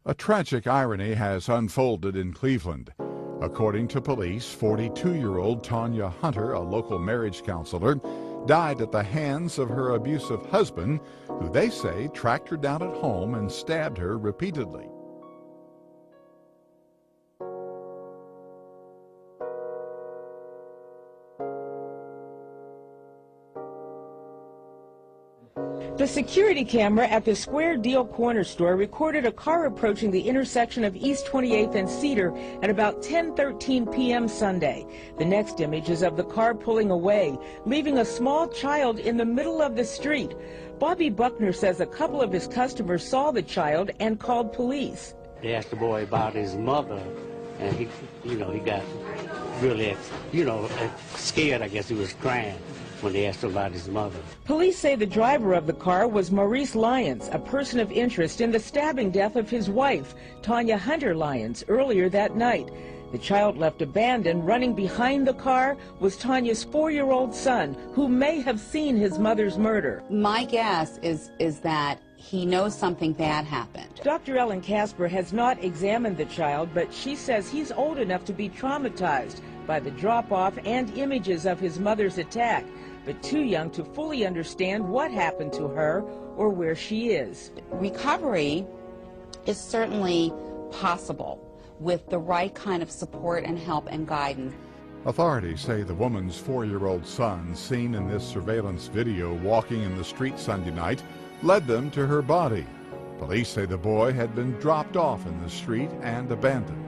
A tragic irony has unfolded in Cleveland. According to police, 42-year-old Tanya Hunter, a local marriage counselor, died at the hands of her abusive husband, who they say tracked her down at home and stabbed her repeatedly. The security camera at the Square Deal corner store recorded a car approaching the intersection of East 28th and Cedar at about 10:13 p.m. Sunday. The next image is of the car pulling away, leaving a small child in the middle of the street. Bobby Buckner says a couple of his customers saw the child and called police. They asked the boy about his mother, and he got really, scared. I guess he was crying when they asked him about his mother. Police say the driver of the car was Maurice Lyons, a person of interest in the stabbing death of his wife, Tanya Hunter Lyons, earlier that night. The child left abandoned. Running behind the car was Tanya's 4-year-old son, who may have seen his mother's murder. My guess is that he knows something bad happened. Dr. Ellen Casper has not examined the child, but she says he's old enough to be traumatized by the drop-off and images of his mother's attack, but too young to fully understand what happened to her or where she is. Recovery is certainly possible with the right kind of support and help and guidance. Authorities say the woman's 4-year-old son, seen in this surveillance video walking in the street Sunday night, led them to her body. Police say the boy had been dropped off in the street and abandoned.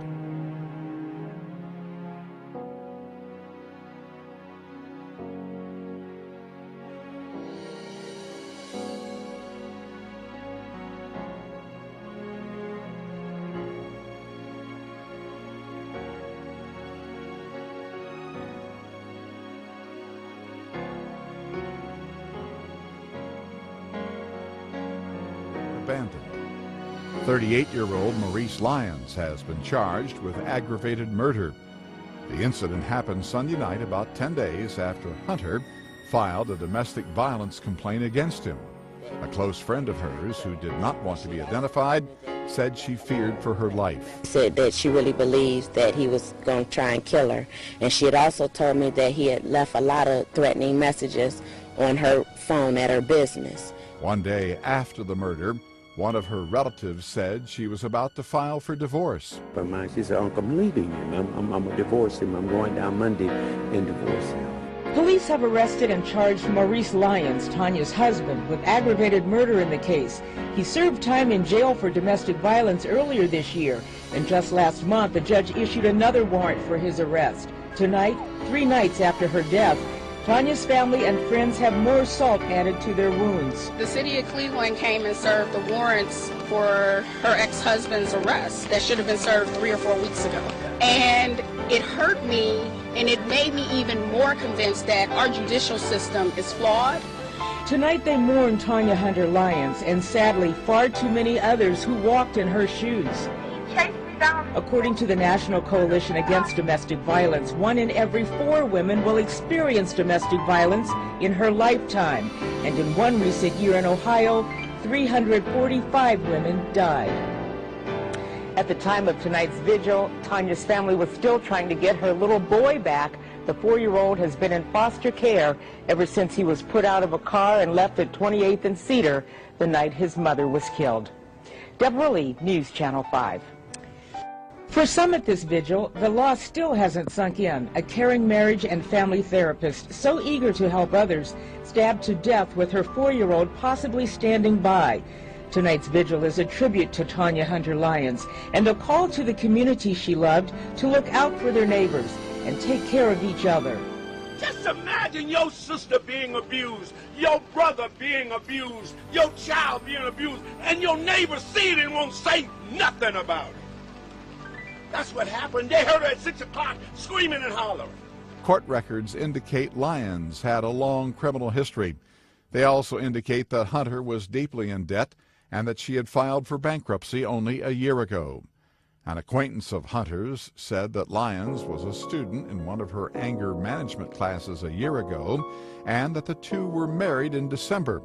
Abandoned. 38-year-old Maurice Lyons has been charged with aggravated murder. The incident happened Sunday night, about 10 days after Hunter filed a domestic violence complaint against him. A close friend of hers, who did not want to be identified, said she feared for her life. Said that she really believes that he was going to try and kill her. And she had also told me that he had left a lot of threatening messages on her phone at her business. One day after the murder, one of her relatives said she was about to file for divorce. But she said, Uncle, I'm leaving him. I'm going to divorce him. I'm going down Monday and divorce him. Police have arrested and charged Maurice Lyons, Tanya's husband, with aggravated murder in the case. He served time in jail for domestic violence earlier this year, and just last month the judge issued another warrant for his arrest. Tonight, 3 nights after her death, Tanya's family and friends have more salt added to their wounds. The city of Cleveland came and served the warrants for her ex-husband's arrest that should have been served 3 or 4 weeks ago. And it hurt me, and it made me even more convinced that our judicial system is flawed. Tonight they mourn Tanya Hunter Lyons and sadly far too many others who walked in her shoes. According to the National Coalition Against Domestic Violence, 1 in every 4 women will experience domestic violence in her lifetime. And in one recent year in Ohio, 345 women died. At the time of tonight's vigil, Tanya's family was still trying to get her little boy back. The 4-year-old has been in foster care ever since he was put out of a car and left at 28th and Cedar the night his mother was killed. Deborah Lee, News Channel 5. For some at this vigil, the loss still hasn't sunk in. A caring marriage and family therapist, so eager to help others, stabbed to death with her 4-year-old possibly standing by. Tonight's vigil is a tribute to Tanya Hunter Lyons and a call to the community she loved to look out for their neighbors and take care of each other. Just imagine your sister being abused, your brother being abused, your child being abused, and your neighbor see it and won't say nothing about it. That's what happened. They heard her at 6 o'clock screaming and hollering. Court records indicate Lyons had a long criminal history. They also indicate that Hunter was deeply in debt and that she had filed for bankruptcy only a year ago. An acquaintance of Hunter's said that Lyons was a student in one of her anger management classes a year ago and that the two were married in December.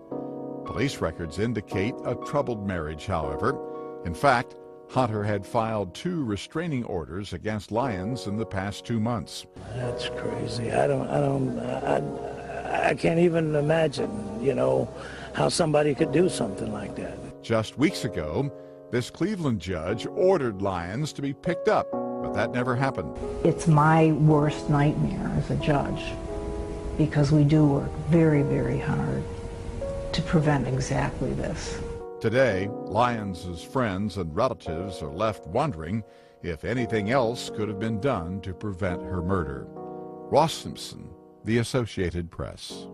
Police records indicate a troubled marriage, however. In fact, Hunter had filed 2 restraining orders against Lyons in the past 2 months. That's crazy. I can't even imagine, how somebody could do something like that. Just weeks ago, this Cleveland judge ordered Lyons to be picked up, but that never happened. It's my worst nightmare as a judge, because we do work very, very hard to prevent exactly this. Today, Lyons' friends and relatives are left wondering if anything else could have been done to prevent her murder. Ross Simpson, The Associated Press.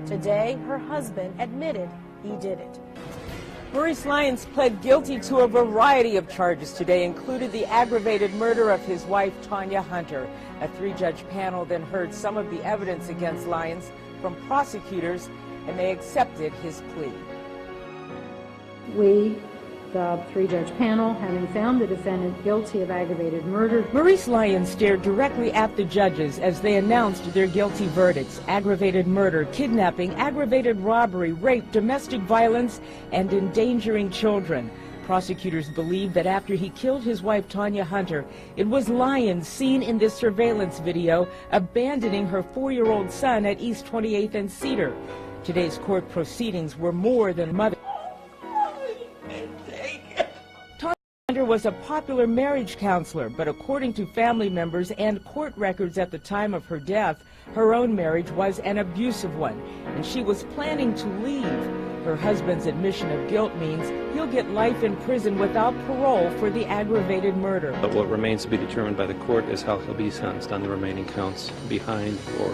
Today, her husband admitted he did it. Maurice Lyons pled guilty to a variety of charges today, including the aggravated murder of his wife, Tanya Hunter. A 3-judge panel then heard some of the evidence against Lyons from prosecutors, and they accepted his plea. We, the 3-judge panel, having found the defendant guilty of aggravated murder. Maurice Lyons stared directly at the judges as they announced their guilty verdicts: aggravated murder, kidnapping, aggravated robbery, rape, domestic violence, and endangering children. Prosecutors believe that after he killed his wife, Tanya Hunter, it was Lyons seen in this surveillance video abandoning her 4-year-old son at East 28th and Cedar. Today's court proceedings were more than mother. Hunter was a popular marriage counselor, but according to family members and court records at the time of her death, her own marriage was an abusive one, and she was planning to leave. Her husband's admission of guilt means he'll get life in prison without parole for the aggravated murder. But what remains to be determined by the court is how he'll be sentenced on the remaining counts, behind or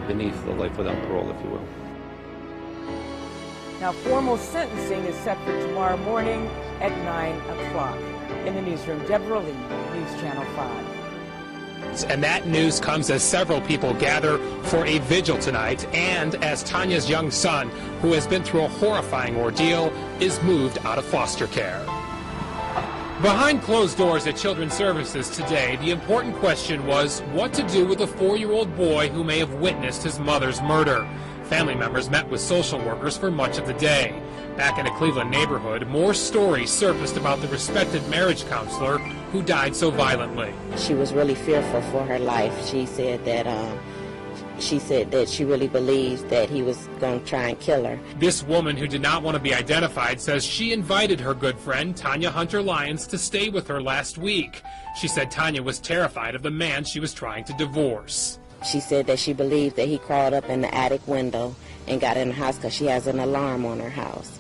beneath the life without parole, if you will. Now, formal sentencing is set for tomorrow morning at 9 o'clock. In the newsroom, Deborah Lee, News Channel 5. And that news comes as several people gather for a vigil tonight, and as Tanya's young son, who has been through a horrifying ordeal, is moved out of foster care. Behind closed doors at Children's Services today, the important question was what to do with a 4-year-old boy who may have witnessed his mother's murder. Family members met with social workers for much of the day. Back in a Cleveland neighborhood, more stories surfaced about the respected marriage counselor who died so violently. She was really fearful for her life. She said that she really believes that he was going to try and kill her. This woman, who did not want to be identified, says she invited her good friend Tanya Hunter Lyons to stay with her last week. She said Tanya was terrified of the man she was trying to divorce. She said that she believed that he crawled up in the attic window and got in the house because she has an alarm on her house.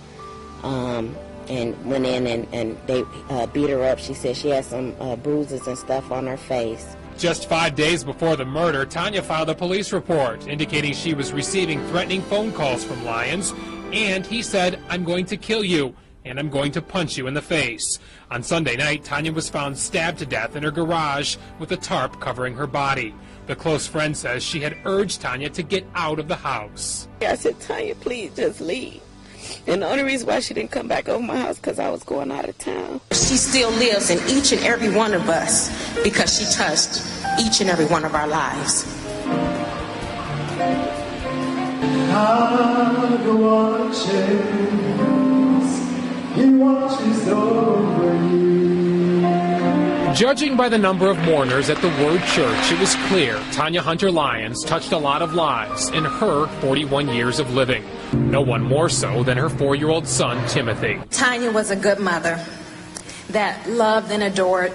And went in and they beat her up. She said she had some bruises and stuff on her face. Just 5 days before the murder, Tanya filed a police report indicating she was receiving threatening phone calls from Lyons, and he said, "I'm going to kill you, and I'm going to punch you in the face." On Sunday night, Tanya was found stabbed to death in her garage with a tarp covering her body. The close friend says she had urged Tanya to get out of the house. I said, "Tanya, please just leave." And the only reason why she didn't come back over my house because I was going out of town. She still lives in each and every one of us because she touched each and every one of our lives. God watches, He watches over you. Judging by the number of mourners at the Word Church, it was clear Tanya Hunter Lyons touched a lot of lives in her 41 years of living. No one more so than her 4-year-old son, Timothy. Tanya was a good mother that loved and adored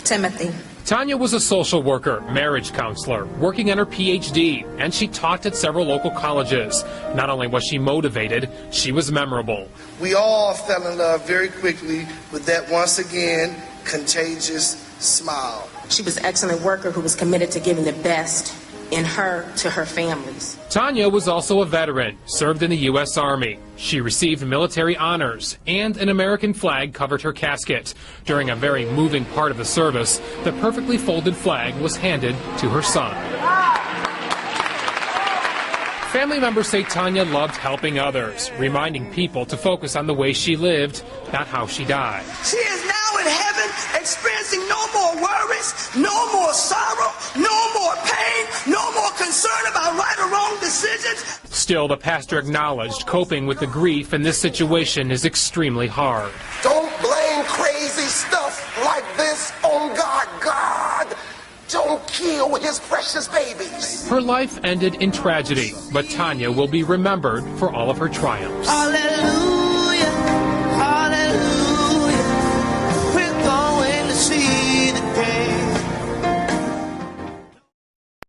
Timothy. Tanya was a social worker, marriage counselor, working on her PhD, and she taught at several local colleges. Not only was she motivated, she was memorable. We all fell in love very quickly with that, once again, contagious smile. She was an excellent worker who was committed to giving the best in her to her families. Tanya was also a veteran, served in the U.S. Army. She received military honors, and an American flag covered her casket. During a very moving part of the service, the perfectly folded flag was handed to her son. Family members say Tanya loved helping others, reminding people to focus on the way she lived, not how she died. She is now in heaven, experiencing no more worries, no more sorrow, no more pain, no more concern about right or wrong decisions. Still, the pastor acknowledged coping with the grief in this situation is extremely hard. Don't blame crazy stuff like this on God. God don't kill his precious babies. Her life ended in tragedy, but Tanya will be remembered for all of her triumphs. Hallelujah.